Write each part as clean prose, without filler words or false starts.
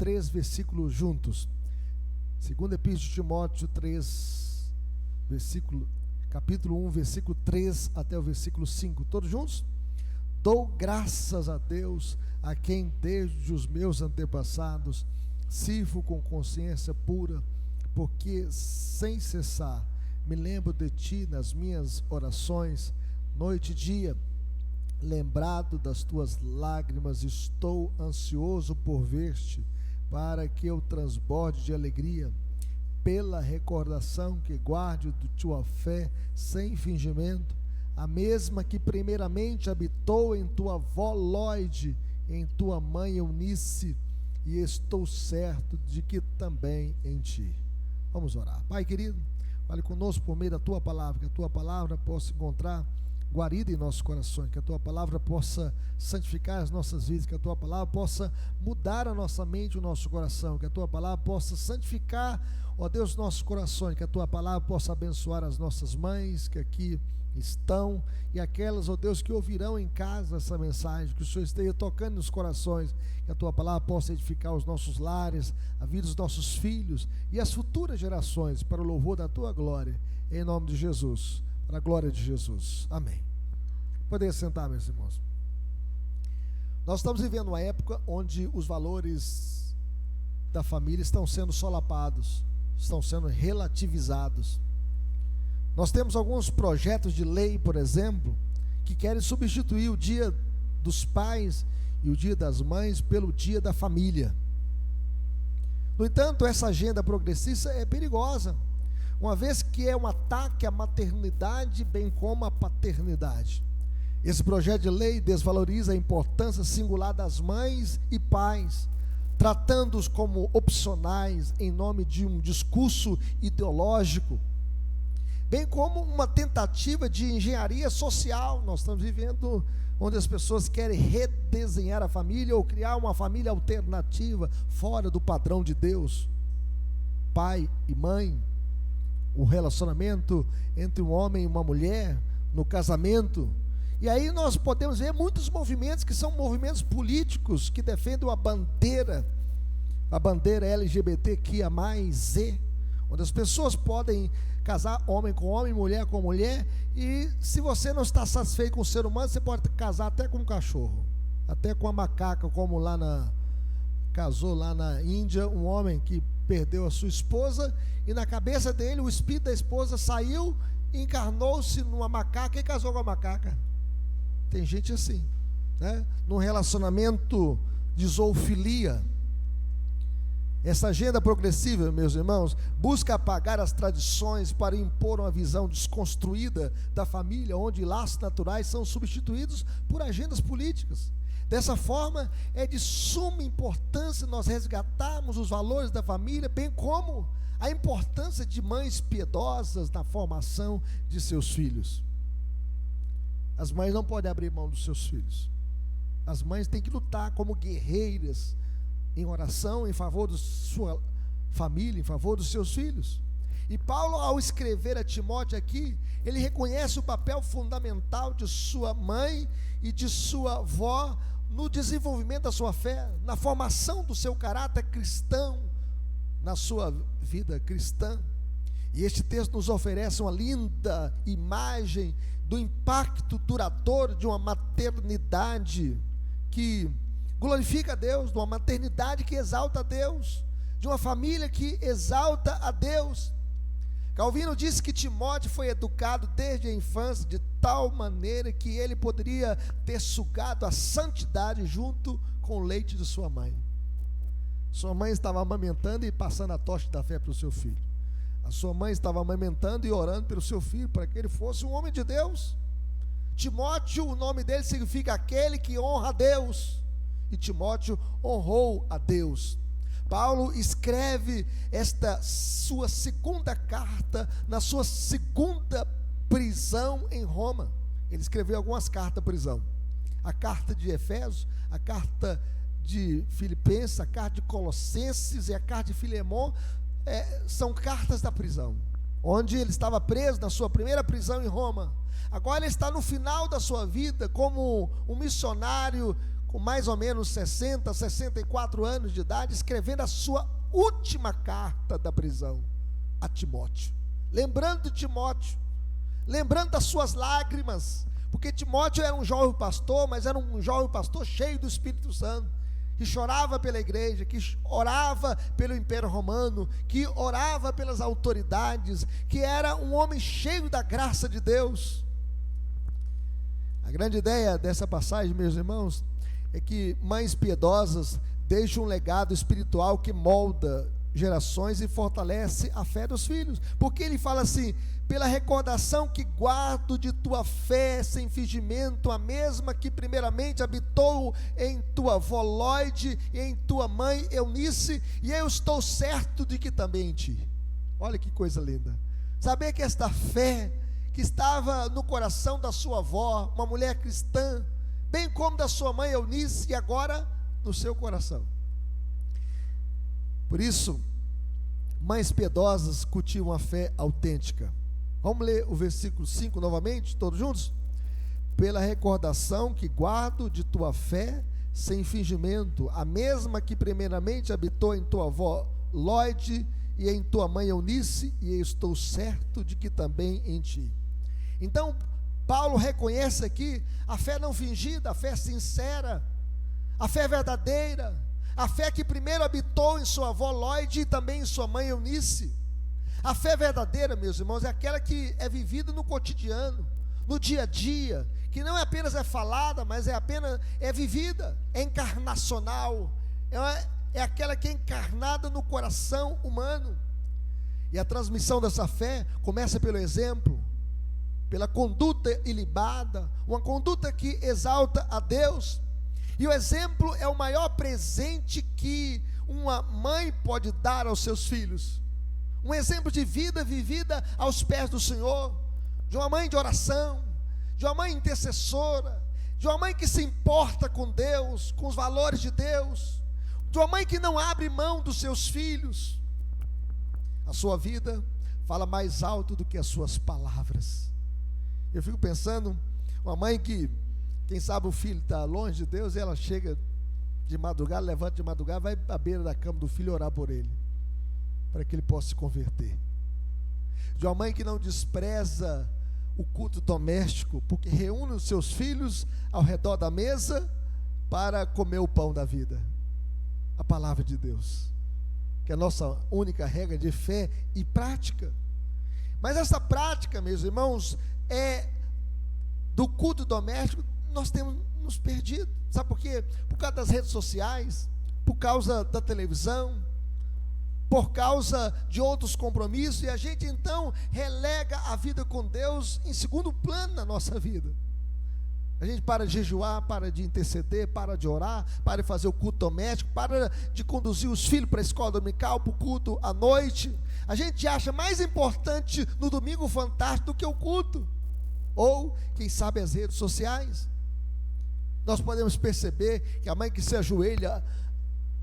3 versículos juntos. Segunda Epístola de Timóteo 3, capítulo 1, versículo 3 até o versículo 5. Todos juntos? Dou graças a Deus, a quem desde os meus antepassados sirvo com consciência pura, porque sem cessar me lembro de ti nas minhas orações, noite e dia. Lembrado das tuas lágrimas, estou ansioso por ver-te, para que eu transborde de alegria, pela recordação que guarde de tua fé sem fingimento, a mesma que primeiramente habitou em tua avó Lóide, em tua mãe Eunice, e estou certo de que também em ti. Vamos orar. Pai querido, fale conosco por meio da tua palavra, que a tua palavra possa encontrar guarida em nossos corações, que a tua palavra possa santificar as nossas vidas, que a tua palavra possa mudar a nossa mente e o nosso coração, que a tua palavra possa santificar, ó Deus, nossos corações, que a tua palavra possa abençoar as nossas mães que aqui estão, e aquelas, ó Deus, que ouvirão em casa essa mensagem, que o Senhor esteja tocando nos corações, que a tua palavra possa edificar os nossos lares, a vida dos nossos filhos e as futuras gerações, para o louvor da tua glória, em nome de Jesus, para a glória de Jesus, amém. Podem sentar, meus irmãos. Nós estamos vivendo uma época onde os valores da família estão sendo solapados, estão sendo relativizados. Nós temos alguns projetos de lei, por exemplo, que querem substituir o dia dos pais e o dia das mães pelo dia da família. No entanto, essa agenda progressista é perigosa, uma vez que é um ataque à maternidade, bem como à paternidade. Esse projeto de lei desvaloriza a importância singular das mães e pais, tratando-os como opcionais em nome de um discurso ideológico, bem como uma tentativa de engenharia social. Nós estamos vivendo onde as pessoas querem redesenhar a família ou criar uma família alternativa, fora do padrão de Deus. Pai e mãe, o relacionamento entre um homem e uma mulher, no casamento. E aí nós podemos ver muitos movimentos que são movimentos políticos, que defendem a bandeira LGBTQIA+, onde as pessoas podem casar homem com homem, mulher com mulher, e se você não está satisfeito com o ser humano, você pode casar até com um cachorro, até com a macaca, como casou lá na Índia, um homem que perdeu a sua esposa, e na cabeça dele o espírito da esposa saiu, encarnou-se numa macaca e casou com a macaca. Tem gente assim, né? Num relacionamento de zoofilia. Essa agenda progressiva, meus irmãos, busca apagar as tradições para impor uma visão desconstruída da família, onde laços naturais são substituídos por agendas políticas. Dessa forma, é de suma importância nós resgatarmos os valores da família, bem como a importância de mães piedosas na formação de seus filhos. As mães não podem abrir mão dos seus filhos. As mães têm que lutar como guerreiras, em oração, em favor da sua família, em favor dos seus filhos. E Paulo, ao escrever a Timóteo aqui, ele reconhece o papel fundamental de sua mãe e de sua avó no desenvolvimento da sua fé, na formação do seu caráter cristão, na sua vida cristã. E este texto nos oferece uma linda imagem do impacto duradouro de uma maternidade que glorifica a Deus, de uma maternidade que exalta a Deus, de uma família que exalta a Deus. Calvino disse que Timóteo foi educado desde a infância de tal maneira que ele poderia ter sugado a santidade junto com o leite de sua mãe. Sua mãe estava amamentando e passando a tocha da fé para o seu filho. A sua mãe estava amamentando e orando pelo seu filho, para que ele fosse um homem de Deus. Timóteo, o nome dele significa aquele que honra a Deus. E Timóteo honrou a Deus. Paulo escreve esta sua segunda carta na sua segunda prisão em Roma. Ele escreveu algumas cartas prisão. A carta de Efésios, a carta de Filipenses, a carta de Colossenses e a carta de Filemon, são cartas da prisão, onde ele estava preso na sua primeira prisão em Roma. Agora ele está no final da sua vida como um missionário, com mais ou menos 60, 64 anos de idade, escrevendo a sua última carta da prisão a Timóteo. Lembrando de Timóteo, lembrando das suas lágrimas, porque Timóteo era um jovem pastor, mas era um jovem pastor cheio do Espírito Santo, que chorava pela igreja, que orava pelo Império Romano, que orava pelas autoridades, que era um homem cheio da graça de Deus. A grande ideia dessa passagem, meus irmãos, é que mães piedosas deixam um legado espiritual que molda gerações e fortalece a fé dos filhos, porque ele fala assim: pela recordação que guardo de tua fé sem fingimento, a mesma que primeiramente habitou em tua avó Lóide e em tua mãe Eunice, e eu estou certo de que também em ti. Olha que coisa linda, saber que esta fé que estava no coração da sua avó, uma mulher cristã, bem como da sua mãe Eunice, e agora no seu coração. Por isso, mães piedosas cultivam a fé autêntica. Vamos ler o versículo 5 novamente, todos juntos? Pela recordação que guardo de tua fé sem fingimento, a mesma que primeiramente habitou em tua avó Lóide e em tua mãe Eunice, e eu estou certo de que também em ti. Então, Paulo reconhece aqui a fé não fingida, a fé sincera, a fé verdadeira, a fé que primeiro habitou em sua avó Lóide e também em sua mãe Eunice. A fé verdadeira, meus irmãos, é aquela que é vivida no cotidiano, no dia a dia, que não apenas é falada, mas é vivida, é encarnacional, é aquela que é encarnada no coração humano. E a transmissão dessa fé começa pelo exemplo, pela conduta ilibada, uma conduta que exalta a Deus. E o exemplo é o maior presente que uma mãe pode dar aos seus filhos. Um exemplo de vida vivida aos pés do Senhor, de uma mãe de oração, de uma mãe intercessora, de uma mãe que se importa com Deus, com os valores de Deus, de uma mãe que não abre mão dos seus filhos. A sua vida fala mais alto do que as suas palavras. Eu fico pensando, uma mãe que, quem sabe o filho está longe de Deus, e ela chega de madrugada, levanta de madrugada, vai à beira da cama do filho orar por ele, para que ele possa se converter. De uma mãe que não despreza o culto doméstico, porque reúne os seus filhos ao redor da mesa para comer o pão da vida, a palavra de Deus, que é a nossa única regra de fé e prática. Mas essa prática, meus irmãos, do culto doméstico, nós temos nos perdido. Sabe por quê? Por causa das redes sociais, por causa da televisão, por causa de outros compromissos, e a gente então relega a vida com Deus em segundo plano na nossa vida. A gente para de jejuar, para de interceder, para de orar, para de fazer o culto doméstico, para de conduzir os filhos para a escola dominical, para o culto à noite. A gente acha mais importante no domingo fantástico do que o culto, ou quem sabe as redes sociais. Nós podemos perceber que a mãe que se ajoelha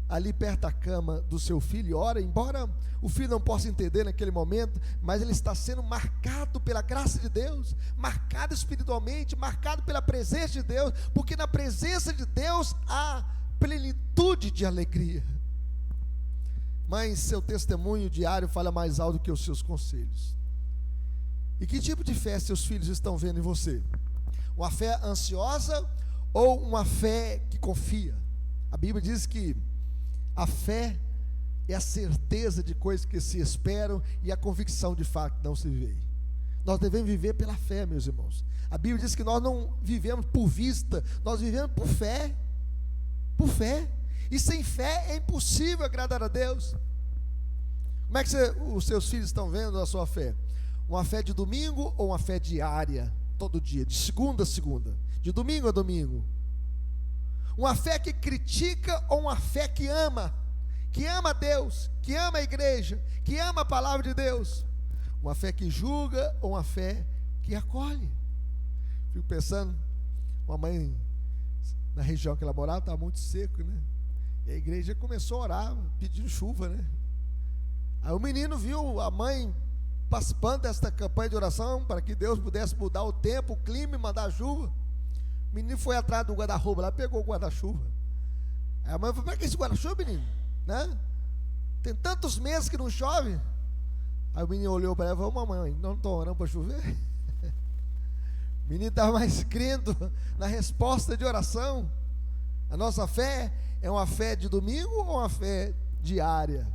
ali perto da cama do seu filho e ora, embora o filho não possa entender naquele momento, mas ele está sendo marcado pela graça de Deus, marcado espiritualmente, marcado pela presença de Deus, porque na presença de Deus há plenitude de alegria. Mas seu testemunho diário fala mais alto que os seus conselhos. E que tipo de fé seus filhos estão vendo em você? Uma fé ansiosa ou uma fé que confia? A Bíblia diz que a fé é a certeza de coisas que se esperam e a convicção de fato que não se vê. Nós devemos viver pela fé, meus irmãos. A Bíblia diz que nós não vivemos por vista, nós vivemos por fé. Por fé. E sem fé é impossível agradar a Deus. Como é que os seus filhos estão vendo a sua fé? Uma fé de domingo ou uma fé diária, todo dia, de segunda a segunda, de domingo a domingo? Uma fé que critica ou uma fé que ama a Deus, que ama a igreja, que ama a palavra de Deus? Uma fé que julga ou uma fé que acolhe? Fico pensando, uma mãe na região que ela morava estava muito seco, né? E a igreja começou a orar, pedindo chuva, né? Aí o menino viu a mãe participando desta campanha de oração para que Deus pudesse mudar o tempo, o clima e mandar chuva. O menino foi atrás do guarda-roupa lá, pegou o guarda-chuva. Aí a mãe falou: para que esse guarda-chuva, menino? Né? Tem tantos meses que não chove. Aí o menino olhou para ela e falou: mamãe, não estou orando para chover? O menino estava mais crendo na resposta de oração. A nossa fé é uma fé de domingo ou uma fé diária?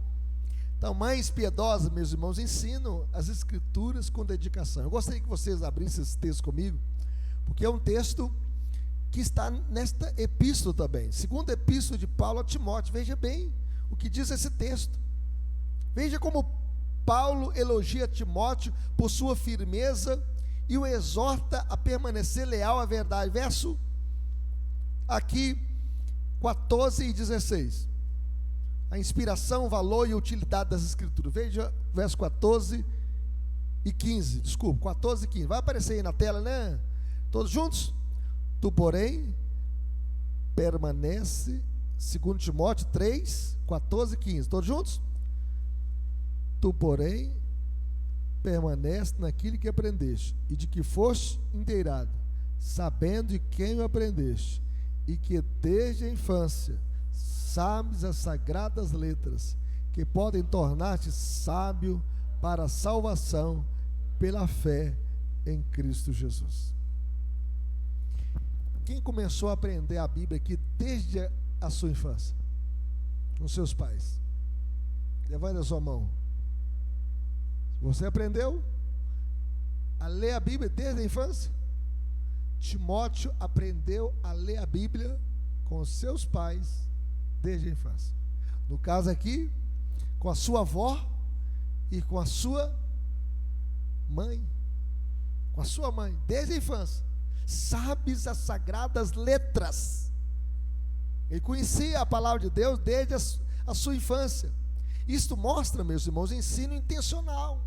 Então, mães piedosas, meus irmãos, ensinam as escrituras com dedicação. Eu gostaria que vocês abrissem esse texto comigo, porque é um texto que está nesta epístola também, segunda epístola de Paulo a Timóteo. Veja bem o que diz esse texto. Veja como Paulo elogia Timóteo por sua firmeza e o exorta a permanecer leal à verdade. Verso aqui 14 e 16. A inspiração, o valor e a utilidade das escrituras. Veja verso 14 e 15. Desculpa, 14 e 15. Vai aparecer aí na tela, né? Todos juntos? Tu, porém, permanece, 2 Timóteo 3, 14 e 15. Todos juntos? Tu, porém, permanece naquilo que aprendeste, e de que foste inteirado, sabendo de quem o aprendeste, e que desde a infância sabes as sagradas letras, que podem tornar-te sábio para a salvação pela fé em Cristo Jesus. Quem começou a aprender a Bíblia aqui desde a sua infância? Os seus pais. Levanta a sua mão. Você aprendeu a ler a Bíblia desde a infância? Timóteo aprendeu a ler a Bíblia com os seus pais desde a infância. No caso aqui, com a sua avó e com a sua mãe. Com a sua mãe, desde a infância. Sabes as sagradas letras. Ele conhecia a palavra de Deus desde a sua infância. Isto mostra, meus irmãos, ensino intencional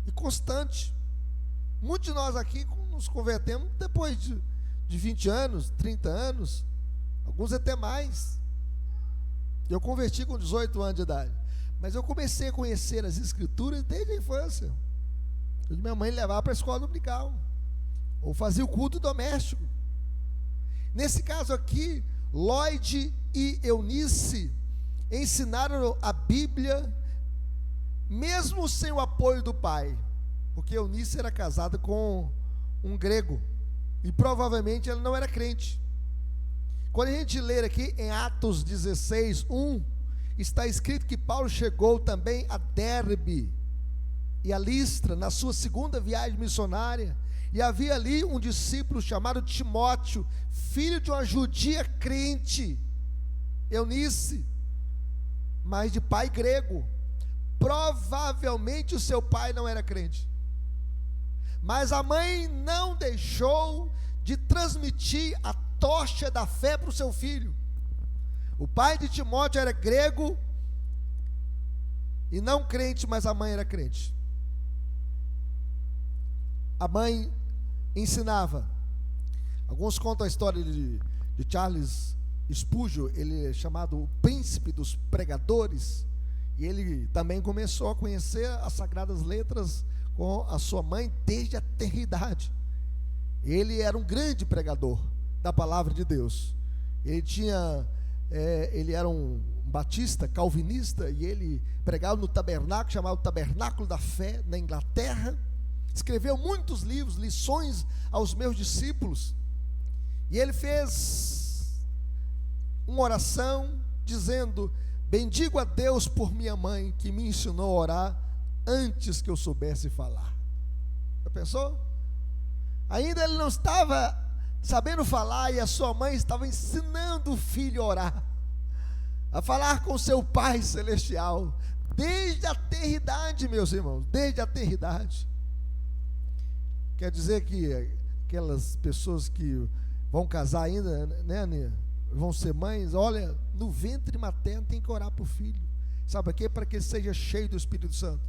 e constante. Muitos de nós aqui nos convertemos depois de 20 anos, 30 anos, alguns até mais. Eu converti com 18 anos de idade, mas eu comecei a conhecer as escrituras desde a infância. Minha mãe levava para a escola dominical, ou fazia o culto doméstico. Nesse caso aqui, Lloyd e Eunice ensinaram a Bíblia, mesmo sem o apoio do pai, porque Eunice era casada com um grego, e provavelmente ela não era crente. Quando a gente ler aqui em Atos 16, 1, está escrito que Paulo chegou também a Derbe e a Listra, na sua segunda viagem missionária, e havia ali um discípulo chamado Timóteo, filho de uma judia crente, Eunice, mas de pai grego. Provavelmente o seu pai não era crente, mas a mãe não deixou de transmitir a tocha da fé para o seu filho. O pai de Timóteo era grego e não crente, mas a mãe era crente. A mãe ensinava. Alguns contam a história de Charles Spurgeon. Ele é chamado o príncipe dos pregadores, e ele também começou a conhecer as sagradas letras com a sua mãe desde a tenridade. Ele era um grande pregador da palavra de Deus. Ele era um batista, calvinista, e ele pregava no tabernáculo, chamado Tabernáculo da Fé, na Inglaterra. Escreveu muitos livros, lições aos meus discípulos, e ele fez uma oração dizendo: bendigo a Deus por minha mãe, que me ensinou a orar antes que eu soubesse falar. Já pensou? Ainda ele não estava sabendo falar, e a sua mãe estava ensinando o filho a orar, a falar com seu Pai Celestial, desde a tenridade, meus irmãos, desde a tenridade. Quer dizer que aquelas pessoas que vão casar ainda, né, vão ser mães, olha, no ventre materno tem que orar para o filho. Sabe para quê? Para que ele seja cheio do Espírito Santo.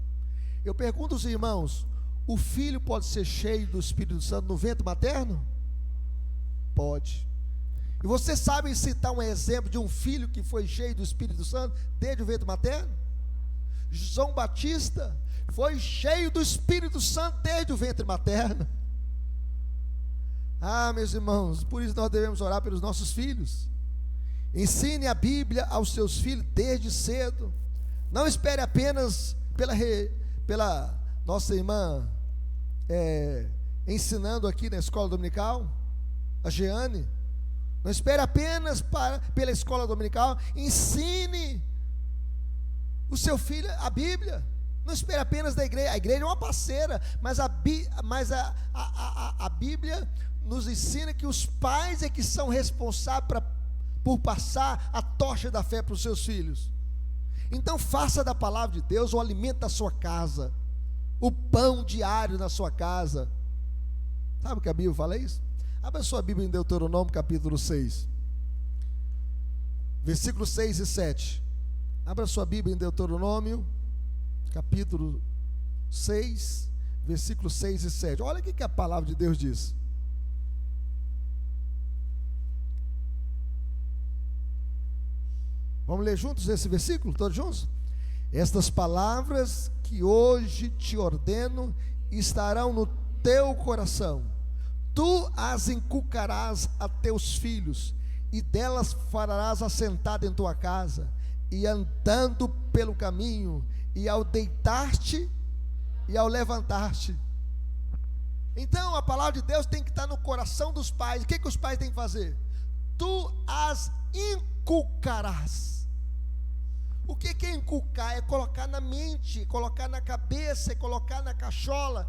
Eu pergunto aos irmãos: o filho pode ser cheio do Espírito Santo no ventre materno? Pode. E você sabe citar um exemplo de um filho que foi cheio do Espírito Santo desde o ventre materno? João Batista foi cheio do Espírito Santo desde o ventre materno. Meus irmãos, por isso nós devemos orar pelos nossos filhos. Ensine a Bíblia aos seus filhos desde cedo. Não espere apenas pela nossa irmã ensinando aqui na escola dominical, a Jeane. Não espere apenas pela escola dominical. Ensine o seu filho a Bíblia. Não espere apenas da igreja. A igreja é uma parceira, mas a Bíblia nos ensina que os pais é que são responsáveis por passar a tocha da fé para os seus filhos. Então faça da palavra de Deus o alimento da sua casa, o pão diário na sua casa. Sabe o que a Bíblia fala isso? Abra sua Bíblia em Deuteronômio capítulo 6, versículos 6 e 7. Abra sua Bíblia em Deuteronômio capítulo 6, versículos 6 e 7. Olha o que a palavra de Deus diz. Vamos ler juntos esse versículo, todos juntos? Estas palavras que hoje te ordeno estarão no teu coração. Tu as inculcarás a teus filhos, e delas farás assentado em tua casa, e andando pelo caminho, e ao deitar-te e ao levantar-te. Então a palavra de Deus tem que estar no coração dos pais. O que os pais têm que fazer? Tu as inculcarás. O que é inculcar? É colocar na mente, colocar na cabeça, é colocar na cachola.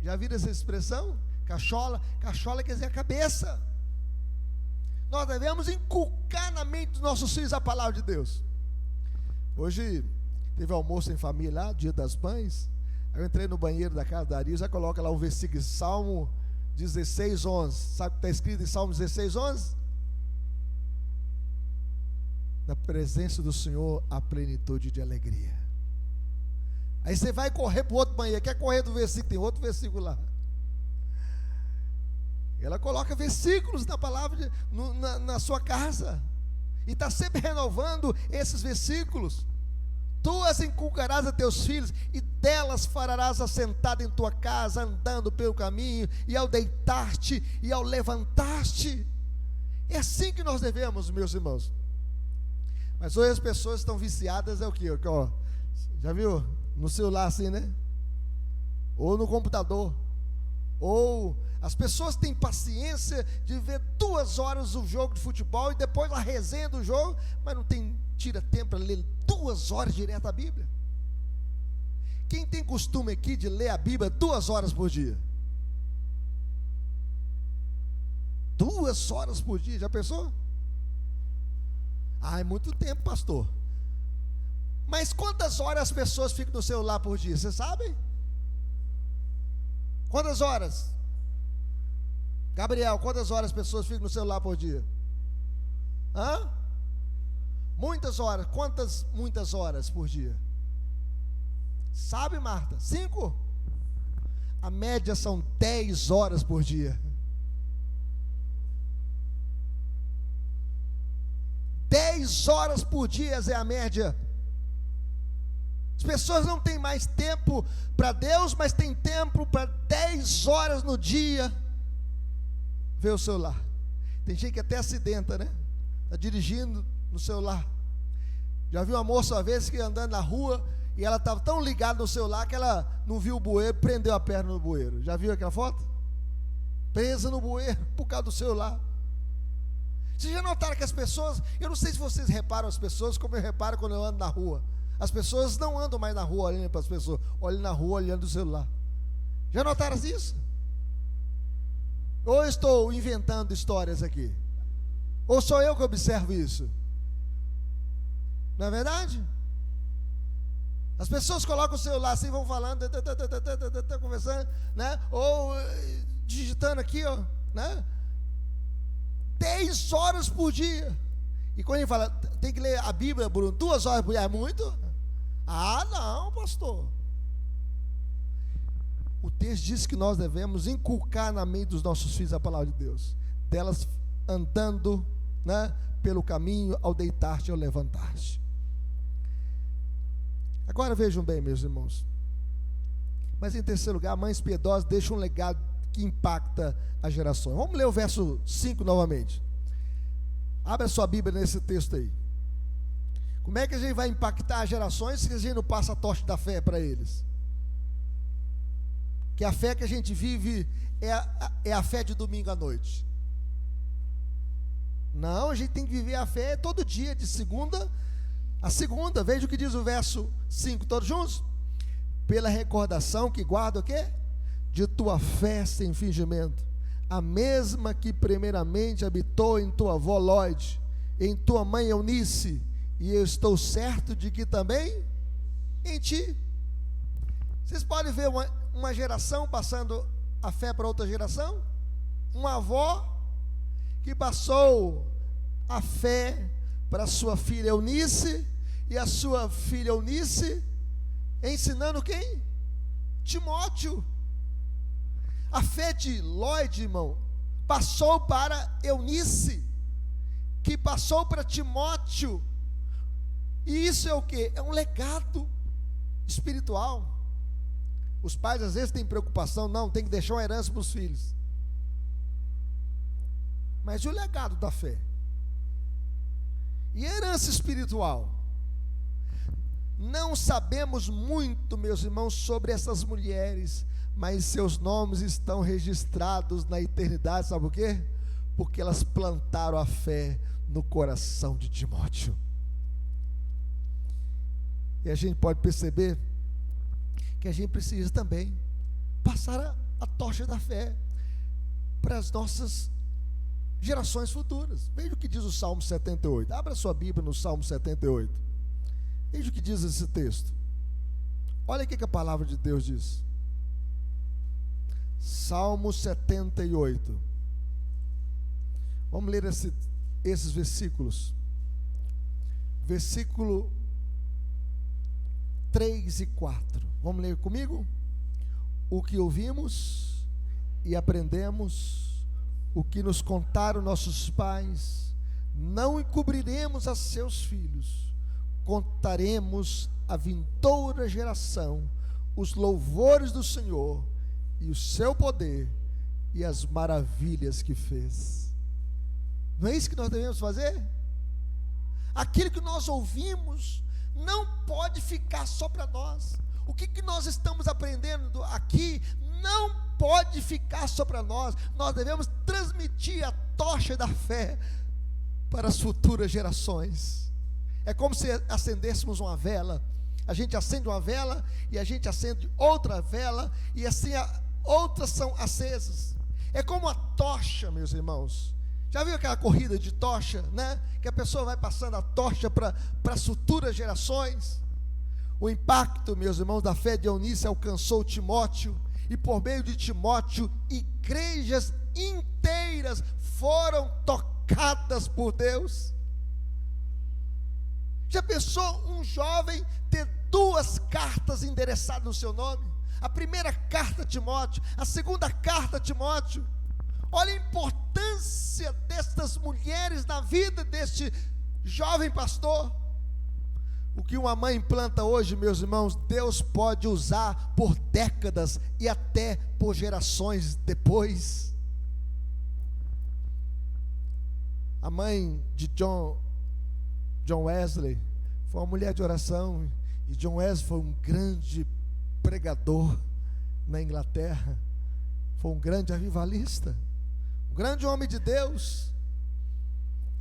Já viram essa expressão? Cachola quer dizer a cabeça. Nós devemos inculcar na mente dos nossos filhos a palavra de Deus. Hoje teve almoço em família lá, dia das mães. Aí eu entrei no banheiro da casa da Ari, já coloca lá o versículo, Salmo 16, 11. Sabe o que está escrito em Salmo 16, 11? Na presença do Senhor há plenitude de alegria. Aí você vai correr para o outro banheiro. Quer correr do versículo? Tem outro versículo lá. Ela coloca versículos na palavra na sua casa. E está sempre renovando esses versículos. Tu as inculcarás a teus filhos, e delas farás assentado em tua casa, andando pelo caminho, e ao deitar-te e ao levantar-te. É assim que nós devemos, meus irmãos. Mas hoje as pessoas estão viciadas, é o quê? Ó, já viu? No celular assim, né? Ou no computador. Ou as pessoas têm paciência de ver 2 horas o jogo de futebol e depois a resenha do jogo, mas não tira tempo para ler 2 horas direto a Bíblia. Quem tem costume aqui de ler a Bíblia 2 horas por dia? 2 horas por dia, já pensou? É muito tempo, pastor. Mas quantas horas as pessoas ficam no celular por dia? Você sabe? Quantas horas? Gabriel, quantas horas as pessoas ficam no celular por dia? Muitas horas. Quantas muitas horas por dia? Sabe, Marta? 5? A média são 10 horas por dia. 10 horas por dia é a média. As pessoas não têm mais tempo para Deus, mas tem tempo para 10 horas no dia ver o celular. Tem gente que até acidenta, né? Está dirigindo no celular. Já vi uma moça uma vez que andando na rua e ela estava tão ligada no celular que ela não viu o bueiro, prendeu a perna no bueiro. Já viu aquela foto? Presa no bueiro por causa do celular. Vocês já notaram que as pessoas, eu não sei se vocês reparam as pessoas como eu reparo quando eu ando na rua. As pessoas não andam mais na rua olhando para as pessoas, olham na rua olhando o celular. Já notaram isso? Ou eu estou inventando histórias aqui? Ou sou eu que observo isso? Não é verdade? As pessoas colocam o celular assim, vão falando, conversando, né? Ou digitando aqui, ó, né? 10 horas por dia. E quando ele fala, tem que ler a Bíblia, Bruno, 2 horas por dia, é muito? Não, pastor. O texto diz que nós devemos inculcar na mente dos nossos filhos a palavra de Deus, delas andando, né, pelo caminho, ao deitar-te e ao levantar-te. Agora vejam bem, meus irmãos. Mas em terceiro lugar, mães piedosas deixam um legado que impacta as gerações. Vamos ler o verso 5 novamente. Abra sua Bíblia nesse texto aí. Como é que a gente vai impactar as gerações se a gente não passa a tocha da fé para eles? Que a fé que a gente vive é a fé de domingo à noite. Não, a gente tem que viver a fé todo dia, de segunda a segunda. Veja o que diz o verso 5, todos juntos? Pela recordação que guarda o quê? De tua fé sem fingimento, a mesma que primeiramente habitou em tua avó Lóide, em tua mãe Eunice, e eu estou certo de que também em ti. Vocês podem ver uma geração passando a fé para outra geração? Uma avó que passou a fé para sua filha Eunice, e a sua filha Eunice ensinando quem? Timóteo. A fé de Lóide, irmão, passou para Eunice, que passou para Timóteo. E isso é o que? É um legado espiritual. Os pais às vezes têm preocupação, não, tem que deixar uma herança para os filhos. Mas e o legado da fé? E a herança espiritual? Não sabemos muito, meus irmãos, sobre essas mulheres, mas seus nomes estão registrados na eternidade, sabe por quê? Porque elas plantaram a fé no coração de Timóteo. E a gente pode perceber que a gente precisa também passar a tocha da fé para as nossas gerações futuras. Veja o que diz o Salmo 78. Abra sua Bíblia no Salmo 78. Veja o que diz esse texto. Olha o que a palavra de Deus diz. Salmo 78. Vamos ler esses versículos. Versículo 3 e 4. Vamos ler comigo? O que ouvimos e aprendemos, o que nos contaram nossos pais, não encobriremos a seus filhos, contaremos à vindoura geração os louvores do Senhor e o seu poder e as maravilhas que fez. Não é isso que nós devemos fazer? Aquilo que nós ouvimos não pode ficar só para nós. O que nós estamos aprendendo aqui não pode ficar só para nós. Nós devemos transmitir a tocha da fé para as futuras gerações. É como se acendêssemos uma vela. A gente acende uma vela e a gente acende outra vela, e assim outras são acesas. É como a tocha, meus irmãos. Já viu aquela corrida de tocha, né? Que a pessoa vai passando a tocha para as futuras gerações. O impacto, meus irmãos, da fé de Eunice alcançou Timóteo, e por meio de Timóteo, igrejas inteiras foram tocadas por Deus. Já pensou um jovem ter duas cartas endereçadas no seu nome? A primeira carta a Timóteo, a segunda carta a Timóteo. Olha a importância destas mulheres na vida deste jovem pastor. O que uma mãe planta hoje, meus irmãos, Deus pode usar por décadas e até por gerações depois. A mãe de John Wesley foi uma mulher de oração, e John Wesley foi um grande pregador na Inglaterra, foi um grande avivalista, um grande homem de Deus.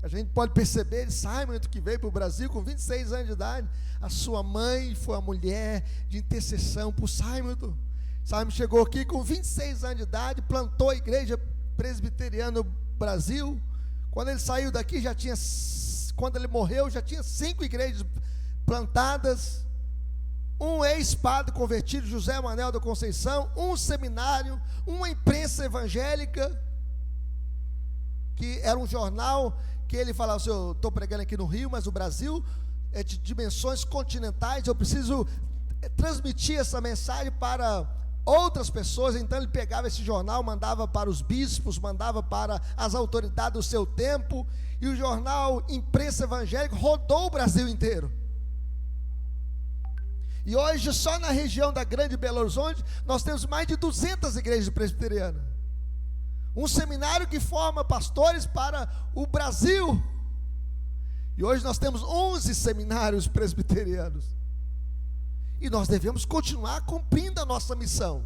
A gente pode perceber, Simon, que veio para o Brasil com 26 anos de idade, a sua mãe foi uma mulher de intercessão por Simon. Simon chegou aqui com 26 anos de idade, plantou a igreja presbiteriana no Brasil. Quando ele saiu daqui, quando ele morreu, já tinha 5 igrejas plantadas, um ex-padre convertido, José Manuel da Conceição, um seminário, uma imprensa evangélica, que era um jornal que ele falava assim: eu estou pregando aqui no Rio, mas o Brasil é de dimensões continentais, eu preciso transmitir essa mensagem para outras pessoas. Então ele pegava esse jornal, mandava para os bispos, mandava para as autoridades do seu tempo, e o jornal Imprensa Evangélica rodou o Brasil inteiro. E hoje, só na região da Grande Belo Horizonte, nós temos mais de 200 igrejas presbiterianas. Um seminário que forma pastores para o Brasil. E hoje nós temos 11 seminários presbiterianos. E nós devemos continuar cumprindo a nossa missão.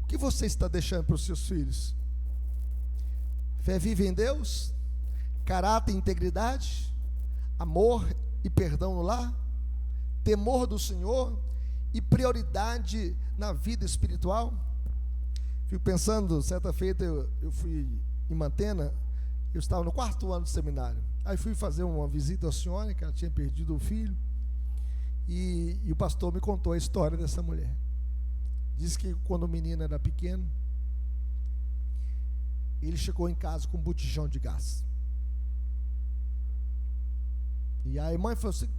O que você está deixando para os seus filhos? Fé viva em Deus? Caráter e integridade? Amor e perdão no lar? Temor do Senhor e prioridade na vida espiritual? Fico pensando, certa feita eu fui em Mantena, eu estava no 4º ano do seminário. Aí fui fazer uma visita à senhora, que ela tinha perdido o filho, e o pastor me contou a história dessa mulher. Diz que quando o menino era pequeno, ele chegou em casa com um botijão de gás. E a mãe falou assim: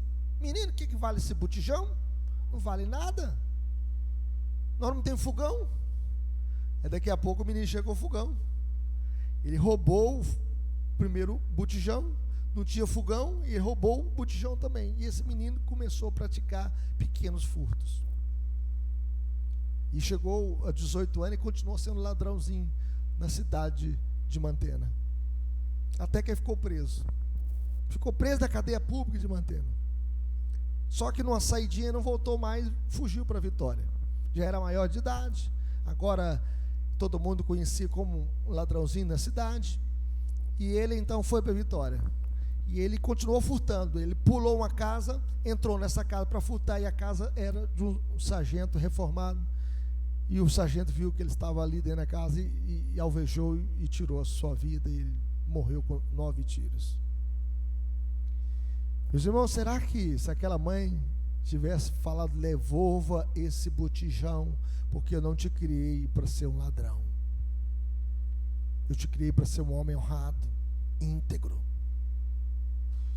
menino, o que vale esse botijão? Não vale nada. Nós não temos fogão. Aí daqui a pouco o menino chegou ao fogão. Ele roubou o primeiro botijão, não tinha fogão, e ele roubou o botijão também. E esse menino começou a praticar pequenos furtos. E chegou a 18 anos e continuou sendo ladrãozinho na cidade de Mantena. Até que ele ficou preso. Ficou preso na cadeia pública de Mantena. Só que numa saidinha não voltou mais, fugiu para Vitória. Já era maior de idade, agora todo mundo conhecia como um ladrãozinho na cidade. E ele então foi para Vitória. E ele continuou furtando. Ele pulou uma casa, entrou nessa casa para furtar, e a casa era de um sargento reformado. E o sargento viu que ele estava ali dentro da casa e alvejou e tirou a sua vida, e ele morreu com 9 tiros. Meus irmãos, será que se aquela mãe tivesse falado: devolva esse botijão, porque eu não te criei para ser um ladrão, eu te criei para ser um homem honrado, íntegro.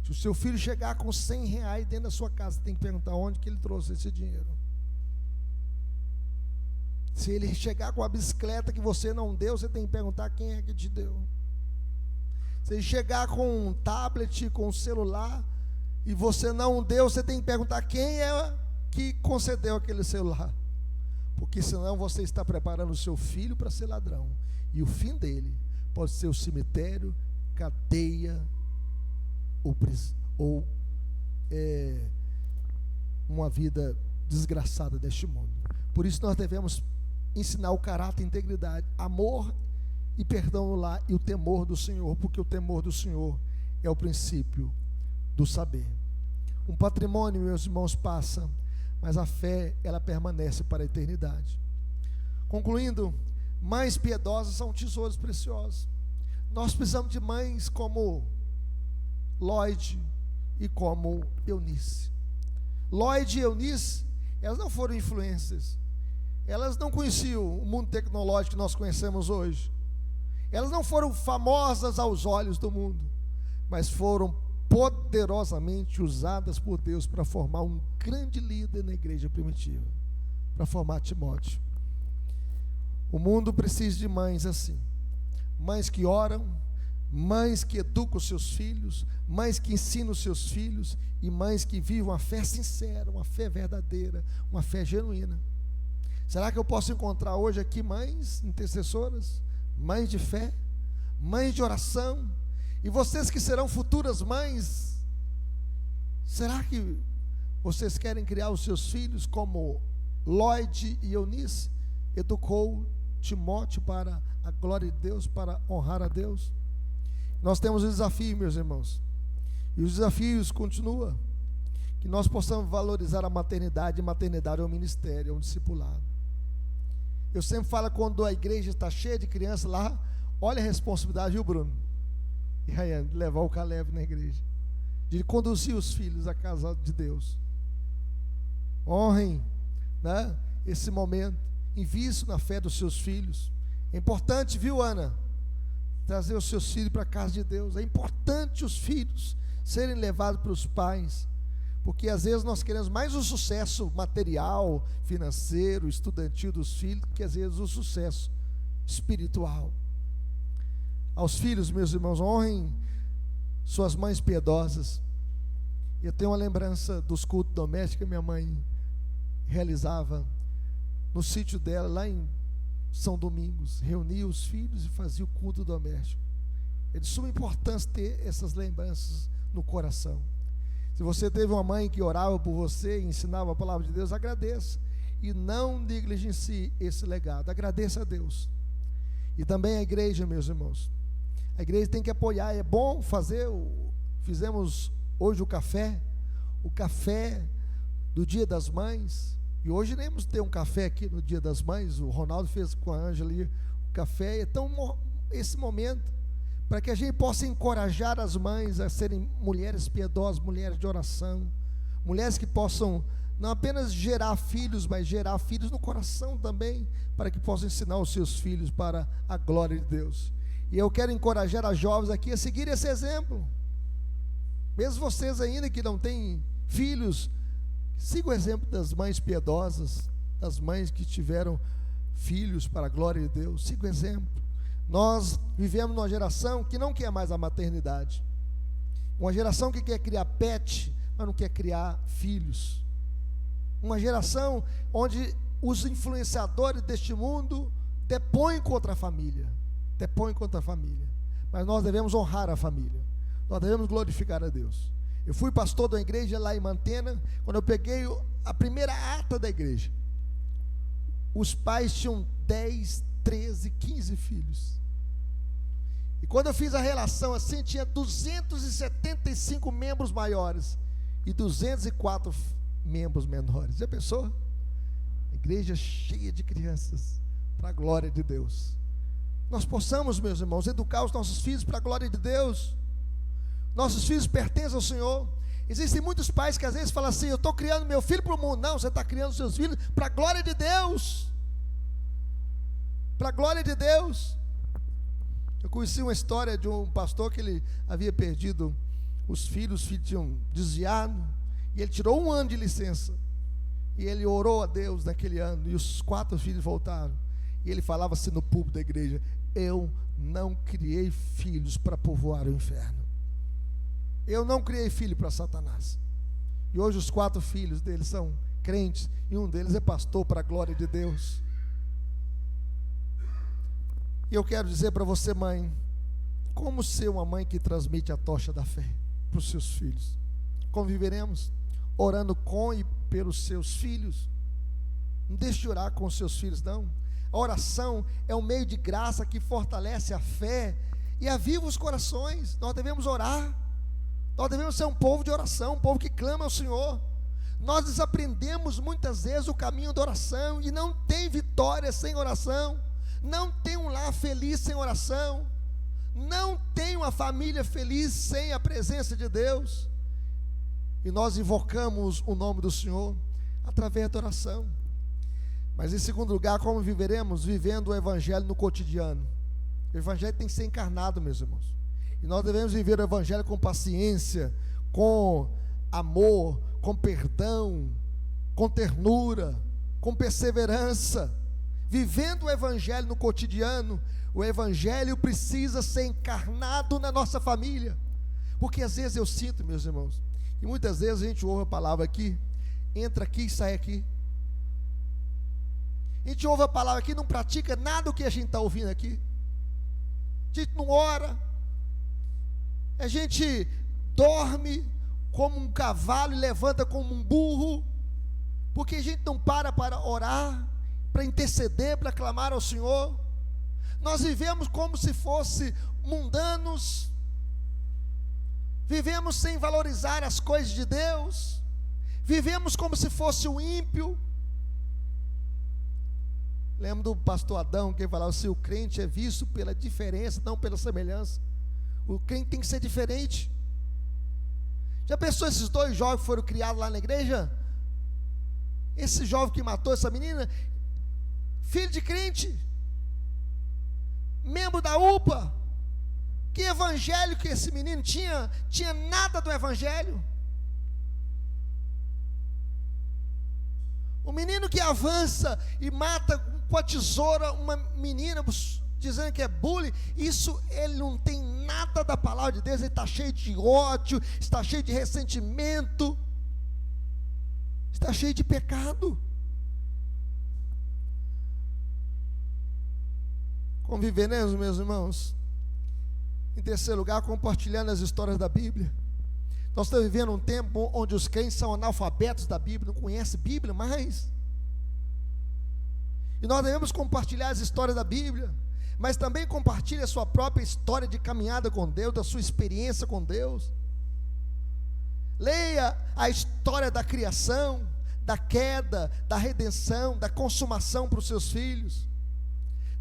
Se o seu filho chegar com 100 reais dentro da sua casa, tem que perguntar onde que ele trouxe esse dinheiro. Se ele chegar com a bicicleta que você não deu, você tem que perguntar quem é que te deu. Se ele chegar com um tablet, com um celular, e você não deu, você tem que perguntar quem é que concedeu aquele celular. Porque senão você está preparando o seu filho para ser ladrão. E o fim dele pode ser o cemitério, cadeia ou uma vida desgraçada deste mundo. Por isso nós devemos ensinar o caráter, a integridade, amor e perdão no lar, e o temor do Senhor, porque o temor do Senhor é o princípio do saber. Um patrimônio, meus irmãos, passa, mas a fé, ela permanece para a eternidade. Concluindo, mães piedosas são tesouros preciosos. Nós precisamos de mães como Lloyd e como Eunice. Lloyd e Eunice, elas não foram influências. Elas não conheciam o mundo tecnológico que nós conhecemos hoje. Elas não foram famosas aos olhos do mundo, mas foram poderosamente usadas por Deus para formar um grande líder na igreja primitiva, para formar Timóteo. O mundo precisa de mães assim, mães que oram, mães que educam os seus filhos, mães que ensinam os seus filhos, e mães que vivem uma fé sincera, uma fé verdadeira, uma fé genuína. Será que eu posso encontrar hoje aqui mães intercessoras, mães de fé, mães de oração? E vocês que serão futuras mães, será que vocês querem criar os seus filhos como Lloyd e Eunice educou Timóteo para a glória de Deus, para honrar a Deus? Nós temos um desafio, meus irmãos, e os desafios continuam, que nós possamos valorizar a maternidade. Maternidade é um ministério, é um discipulado. Eu sempre falo, quando a igreja está cheia de crianças lá, olha a responsabilidade, viu, Bruno e Rayane, de levar o Caleb na igreja, de conduzir os filhos à casa de Deus. Honrem, né, esse momento, invistam na fé dos seus filhos. É importante, viu, Ana, trazer os seus filhos para a casa de Deus. É importante os filhos serem levados para os pais, porque às vezes nós queremos mais o sucesso material, financeiro, estudantil dos filhos, que às vezes o sucesso espiritual. Aos filhos, meus irmãos, honrem suas mães piedosas. Eu tenho uma lembrança dos cultos domésticos que minha mãe realizava no sítio dela, lá em São Domingos, reunia os filhos e fazia o culto doméstico. É de suma importância ter essas lembranças no coração. Se você teve uma mãe que orava por você e ensinava a palavra de Deus, agradeça. E não negligencie esse legado. Agradeça a Deus. E também a igreja, meus irmãos. A igreja tem que apoiar. É bom fazer, fizemos hoje o café do Dia das Mães. E hoje iremos ter um café aqui no Dia das Mães. O Ronaldo fez com a Ângela ali o café. Então, esse momento, para que a gente possa encorajar as mães a serem mulheres piedosas, mulheres de oração, mulheres que possam não apenas gerar filhos, mas gerar filhos no coração também, para que possam ensinar os seus filhos para a glória de Deus. E eu quero encorajar as jovens aqui a seguir esse exemplo. Mesmo vocês ainda que não têm filhos, siga o exemplo das mães piedosas, das mães que tiveram filhos para a glória de Deus. Siga o exemplo. Nós vivemos numa geração que não quer mais a maternidade, uma geração que quer criar pet, mas não quer criar filhos, uma geração onde os influenciadores deste mundo depõem contra a família, mas nós devemos honrar a família, nós devemos glorificar a Deus. Eu fui pastor de uma igreja lá em Mantena. Quando eu peguei a primeira ata da igreja, os pais tinham 10, 13, 15 filhos. E quando eu fiz a relação assim, tinha 275 membros maiores e 204 membros menores. Já pensou? A igreja cheia de crianças, para a glória de Deus. Nós possamos, meus irmãos, educar os nossos filhos para a glória de Deus. Nossos filhos pertencem ao Senhor. Existem muitos pais que às vezes falam assim: eu estou criando meu filho para o mundo. Não, você está criando seus filhos para a glória de Deus. Para a glória de Deus. Eu conheci uma história de um pastor que ele havia perdido os filhos tinham desviado, e ele tirou 1 ano de licença, e ele orou a Deus naquele ano, e os 4 filhos voltaram, e ele falava assim no púlpito da igreja: eu não criei filhos para povoar o inferno, eu não criei filho para Satanás. E hoje os 4 filhos dele são crentes, e um deles é pastor para a glória de Deus. E eu quero dizer para você, mãe, como ser uma mãe que transmite a tocha da fé para os seus filhos. Conviveremos orando com e pelos seus filhos. Não deixe de orar com os seus filhos, não. A oração é um meio de graça que fortalece a fé e aviva os corações. Nós devemos orar. Nós devemos ser um povo de oração, um povo que clama ao Senhor. Nós desaprendemos muitas vezes o caminho da oração, e não tem vitória sem oração. Não tem um lar feliz sem oração. Não tem uma família feliz sem a presença de Deus. E nós invocamos o nome do Senhor através da oração. Mas em segundo lugar, como viveremos? Vivendo o Evangelho no cotidiano. O Evangelho tem que ser encarnado, meus irmãos. E nós devemos viver o Evangelho com paciência, com amor, com perdão, com ternura, com perseverança. Vivendo o Evangelho no cotidiano, o Evangelho precisa ser encarnado na nossa família. Porque às vezes eu sinto, meus irmãos, e muitas vezes a gente ouve a palavra aqui, entra aqui e sai aqui. A gente ouve a palavra aqui e não pratica nada do que a gente está ouvindo aqui. A gente não ora. A gente dorme como um cavalo e levanta como um burro. Porque a gente não para orar, para interceder, para clamar ao Senhor. Nós vivemos como se fosse mundanos, vivemos sem valorizar as coisas de Deus, vivemos como se fosse o ímpio. Lembro do pastor Adão, que falava assim: o crente é visto pela diferença, não pela semelhança. O crente tem que ser diferente. Já pensou esses 2 jovens que foram criados lá na igreja? Esse jovem que matou essa menina, filho de crente, membro da UPA. Que evangelho que esse menino tinha? Tinha nada do evangelho. O menino que avança e mata com a tesoura uma menina, dizendo que é bullying, isso ele não tem nada da palavra de Deus. Ele está cheio de ódio, está cheio de ressentimento, está cheio de pecado. Conviveremos, meus irmãos. Em terceiro lugar, compartilhando as histórias da Bíblia. Nós estamos vivendo um tempo onde os crentes são analfabetos da Bíblia, não conhecem Bíblia mais. E nós devemos compartilhar as histórias da Bíblia, mas também compartilhe a sua própria história de caminhada com Deus, da sua experiência com Deus. Leia a história da criação, da queda, da redenção, da consumação para os seus filhos.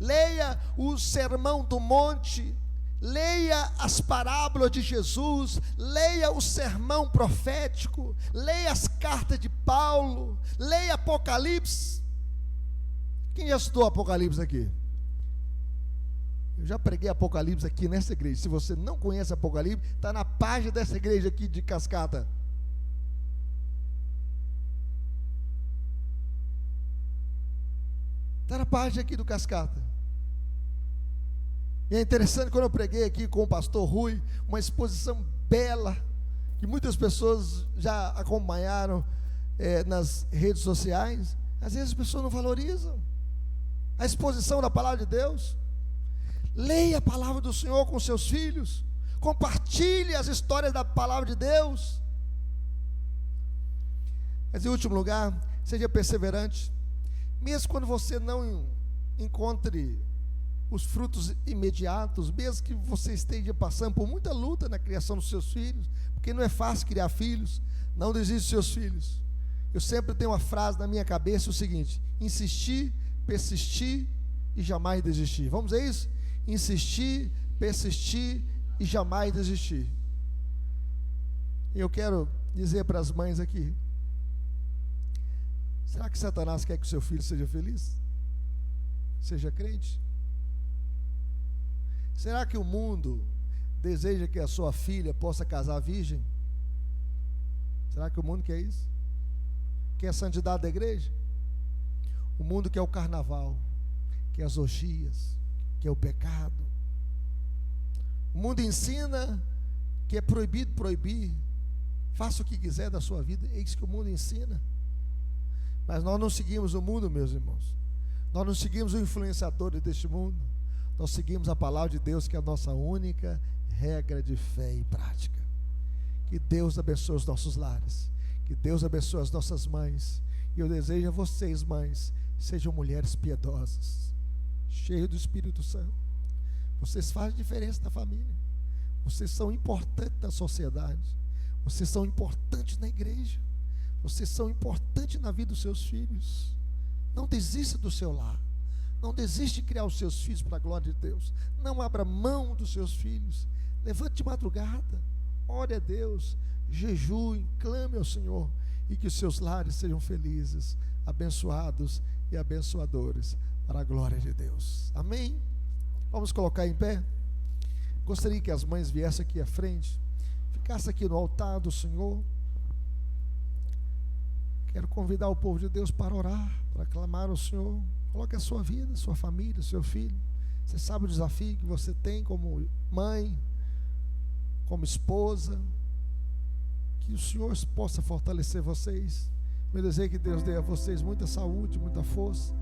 Leia o Sermão do Monte, leia as parábolas de Jesus, leia o sermão profético, leia as cartas de Paulo, leia Apocalipse. Quem já estudou Apocalipse aqui? Eu já preguei Apocalipse aqui nessa igreja. Se você não conhece Apocalipse, está na página dessa igreja aqui de Cascata. Está na página aqui do Cascata. E é interessante, quando eu preguei aqui com o pastor Rui, uma exposição bela, que muitas pessoas já acompanharam nas redes sociais. Às vezes as pessoas não valorizam a exposição da palavra de Deus. Leia a palavra do Senhor com seus filhos, compartilhe as histórias da palavra de Deus. Mas em último lugar, seja perseverante, mesmo quando você não encontre os frutos imediatos, mesmo que você esteja passando por muita luta na criação dos seus filhos, porque não é fácil criar filhos. Não desista dos seus filhos. Eu sempre tenho uma frase na minha cabeça, o seguinte: insistir, persistir e jamais desistir. Vamos a isso? Insistir, persistir e jamais desistir. Eu quero dizer para as mães aqui: será que Satanás quer que o seu filho seja feliz? Seja crente? Será que o mundo deseja que a sua filha possa casar virgem? Será que o mundo quer isso? Quer a santidade da igreja? O mundo quer o carnaval, quer as orgias, quer o pecado. O mundo ensina que é proibido proibir. Faça o que quiser da sua vida. É isso que o mundo ensina. Mas nós não seguimos o mundo, meus irmãos. Nós não seguimos os influenciadores deste mundo. Nós seguimos a palavra de Deus, que é a nossa única regra de fé e prática. Que Deus abençoe os nossos lares, que Deus abençoe as nossas mães. E eu desejo a vocês, mães, sejam mulheres piedosas, cheias do Espírito Santo. Vocês fazem diferença na família. Vocês são importantes na sociedade. Vocês são importantes na igreja. Vocês são importantes na vida dos seus filhos. Não desista do seu lar. Não desiste de criar os seus filhos para a glória de Deus. Não abra mão dos seus filhos. Levante de madrugada, ore a Deus, jejue, clame ao Senhor, e que os seus lares sejam felizes, abençoados e abençoadores para a glória de Deus. Amém? Vamos colocar em pé. Gostaria que as mães viessem aqui à frente, ficassem aqui no altar do Senhor. Quero convidar o povo de Deus para orar, para clamar ao Senhor. Coloque a sua vida, sua família, seu filho. Você sabe o desafio que você tem como mãe, como esposa. Que o Senhor possa fortalecer vocês. Meu desejo é que Deus dê a vocês muita saúde, muita força.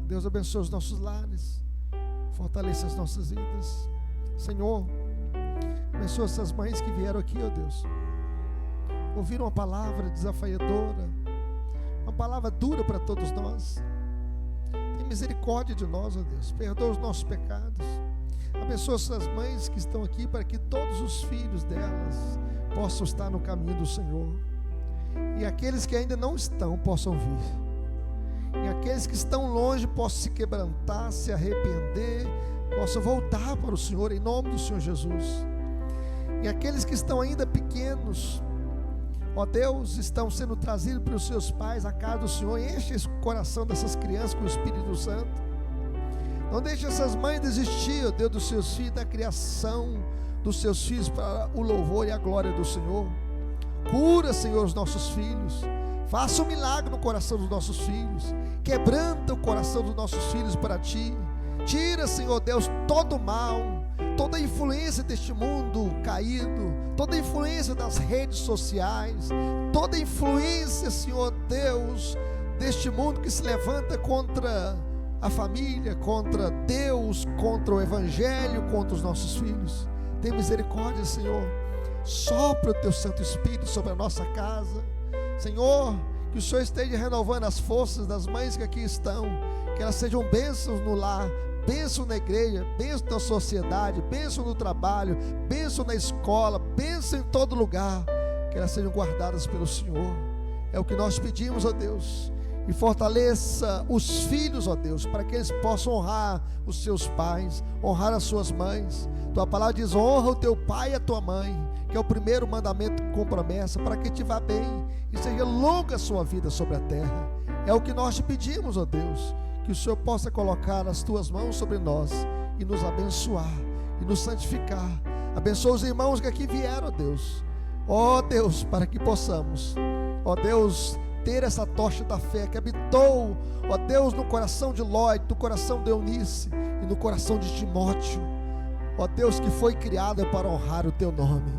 Que Deus abençoe os nossos lares, fortaleça as nossas vidas. Senhor, abençoa essas mães que vieram aqui, ó Deus. Ouviram uma palavra desafiadora, uma palavra dura para todos nós. Tem misericórdia de nós, ó Deus. Perdoa os nossos pecados. Abençoa essas mães que estão aqui, para que todos os filhos delas possam estar no caminho do Senhor. E aqueles que ainda não estão, possam vir. E aqueles que estão longe, possam se quebrantar, se arrepender, possam voltar para o Senhor, em nome do Senhor Jesus. E aqueles que estão ainda pequenos, ó Deus, estão sendo trazidos pelos seus pais à casa do Senhor. Enche o coração dessas crianças com o Espírito Santo. Não deixe essas mães desistir, ó Deus, dos seus filhos, da criação dos seus filhos para o louvor e a glória do Senhor. Cura, Senhor, os nossos filhos. Faça um milagre no coração dos nossos filhos. Quebranta o coração dos nossos filhos para Ti. Tira, Senhor Deus, todo o mal, toda a influência deste mundo caído, toda a influência das redes sociais, toda a influência, Senhor Deus, deste mundo que se levanta contra a família, contra Deus, contra o Evangelho, contra os nossos filhos. Tem misericórdia, Senhor. Sopra o Teu Santo Espírito sobre a nossa casa, Senhor. Que o Senhor esteja renovando as forças das mães que aqui estão, que elas sejam bênçãos no lar, bênção na igreja, bênção na sociedade, bênção no trabalho, bênção na escola, bênção em todo lugar, que elas sejam guardadas pelo Senhor. É o que nós pedimos, ó Deus. E fortaleça os filhos, ó Deus, para que eles possam honrar os seus pais, honrar as suas mães. Tua palavra diz: honra o teu pai e a tua mãe, que é o primeiro mandamento com promessa, para que te vá bem e seja longa a sua vida sobre a terra. É o que nós te pedimos, ó Deus, que o Senhor possa colocar as tuas mãos sobre nós e nos abençoar e nos santificar. Abençoa os irmãos que aqui vieram, ó Deus. Ó Deus, para que possamos, ó Deus, ter essa tocha da fé que habitou, ó Deus, no coração de Lloyd, no coração de Eunice e no coração de Timóteo, ó Deus, que foi criada para honrar o teu nome.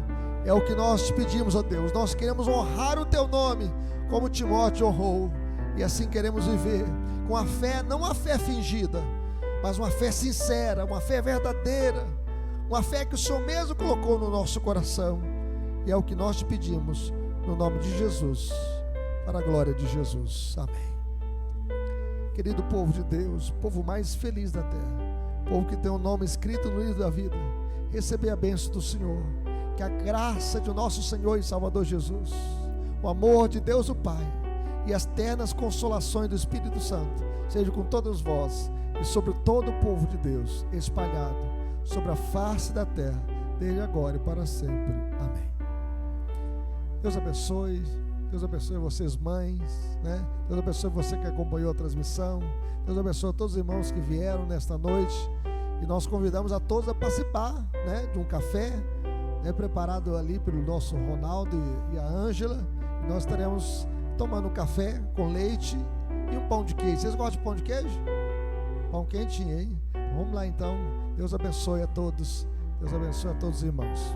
É o que nós te pedimos, ó Deus. Nós queremos honrar o teu nome como Timóteo honrou, e assim queremos viver com a fé, não uma fé fingida, mas uma fé sincera, uma fé verdadeira, uma fé que o Senhor mesmo colocou no nosso coração. E é o que nós te pedimos no nome de Jesus, para a glória de Jesus, amém. Querido povo de Deus, povo mais feliz da terra, povo que tem o nome escrito no livro da vida, receber a bênção do Senhor. Que a graça de nosso Senhor e Salvador Jesus, o amor de Deus o Pai e as ternas consolações do Espírito Santo sejam com todos vós e sobre todo o povo de Deus, espalhado sobre a face da terra, desde agora e para sempre, amém. Deus abençoe vocês, mães, né? Deus abençoe você que acompanhou a transmissão. Deus abençoe todos os irmãos que vieram nesta noite, e nós convidamos a todos a participar, né, de um café, preparado ali pelo nosso Ronaldo e a Ângela. Nós estaremos tomando um café com leite e um pão de queijo. Vocês gostam de pão de queijo? Pão quentinho, hein? Vamos lá então. Deus abençoe a todos. Deus abençoe a todos os irmãos.